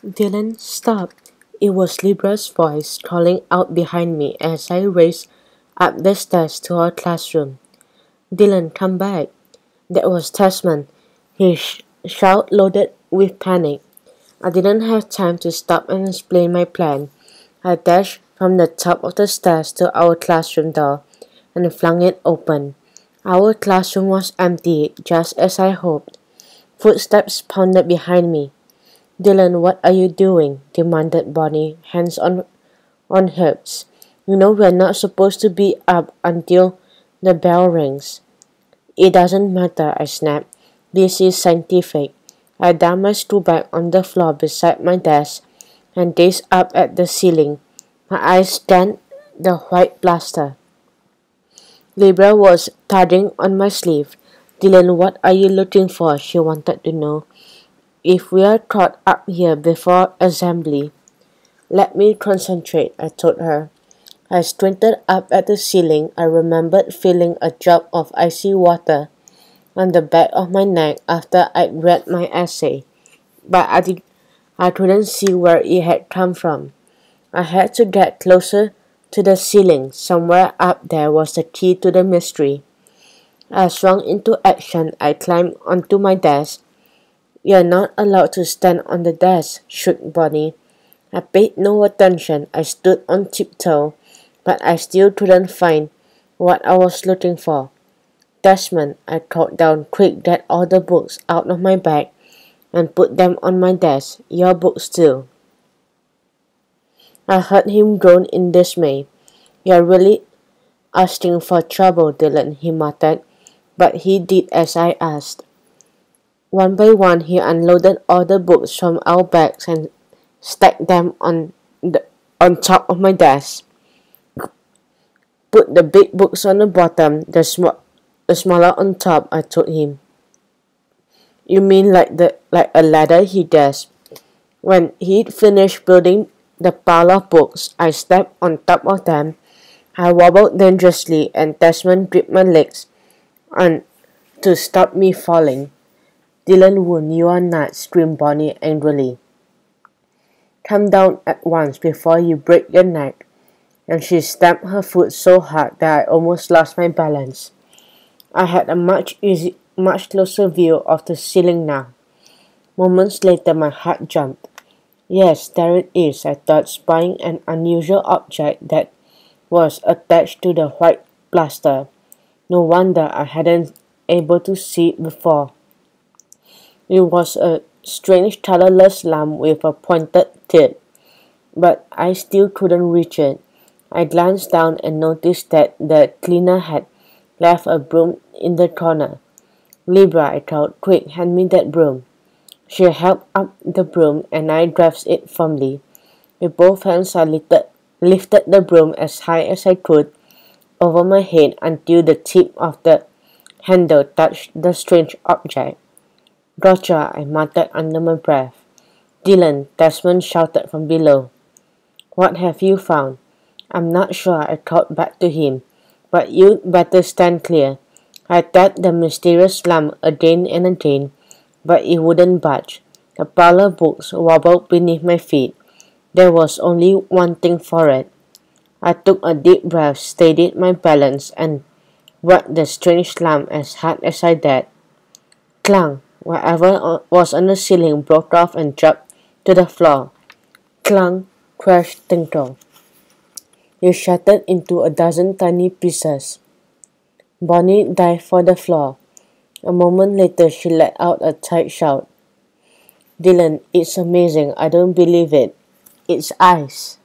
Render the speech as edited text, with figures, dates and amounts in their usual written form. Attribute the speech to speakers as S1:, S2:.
S1: Dylan, stop! It was Libra's voice calling out behind me as I raced up the stairs to our classroom. Dylan, come back! That was Tasman. His shout loaded with panic. I didn't have time to stop and explain my plan. I dashed from the top of the stairs to our classroom door and flung it open. Our classroom was empty, just as I hoped. Footsteps pounded behind me. Dylan, what are you doing? Demanded Bonnie, hands on hips. You know we're not supposed to be up until the bell rings. It doesn't matter, I snapped. This is scientific. I dumped my stool bag on the floor beside my desk and gazed up at the ceiling. My eyes scanned the white plaster. Libra was tugging on my sleeve. Dylan, what are you looking for? She wanted to know. If we are caught up here before assembly, let me concentrate, I told her. I squinted up at the ceiling. I remembered feeling a drop of icy water on the back of my neck after I'd read my essay, but I couldn't see where it had come from. I had to get closer to the ceiling. Somewhere up there was the key to the mystery. I swung into action. I climbed onto my desk. You're not allowed to stand on the desk, shook Bonnie. I paid no attention. I stood on tiptoe, but I still couldn't find what I was looking for. Desmond, I called down, quick, get all the books out of my bag and put them on my desk. Your books too. I heard him groan in dismay. You're really asking for trouble, Dylan, he muttered, but he did as I asked. One by one, he unloaded all the books from our bags and stacked them on top of my desk. Put the big books on the bottom, the smaller on top, I told him. You mean like a ladder, he gasped. When he'd finished building the pile of books, I stepped on top of them. I wobbled dangerously, and Desmond gripped my legs to stop me falling. Dylan Woon, you are nuts, screamed Bonnie angrily. Come down at once before you break your neck. And she stamped her foot so hard that I almost lost my balance. I had a much closer view of the ceiling now. Moments later, my heart jumped. Yes, there it is, I thought, spying an unusual object that was attached to the white plaster. No wonder I hadn't able to see it before. It was a strange colorless lump with a pointed tip, but I still couldn't reach it. I glanced down and noticed that the cleaner had left a broom in the corner. Libra, I called, quick, hand me that broom. She held up the broom and I grasped it firmly. With both hands I lifted the broom as high as I could over my head until the tip of the handle touched the strange object. Gotcha, I muttered under my breath. Dylan, Desmond shouted from below. What have you found? I'm not sure, I called back to him, but you'd better stand clear. I tapped the mysterious lump again and again, but it wouldn't budge. The pile of books wobbled beneath my feet. There was only one thing for it. I took a deep breath, steadied my balance, and whacked the strange lump as hard as I dared. Clang! Whatever was on the ceiling broke off and dropped to the floor. Clang! Crash! Tinkle! It shattered into a dozen tiny pieces. Bonnie dived for the floor. A moment later, she let out a tight shout. Dylan, it's amazing. I don't believe it. It's ice.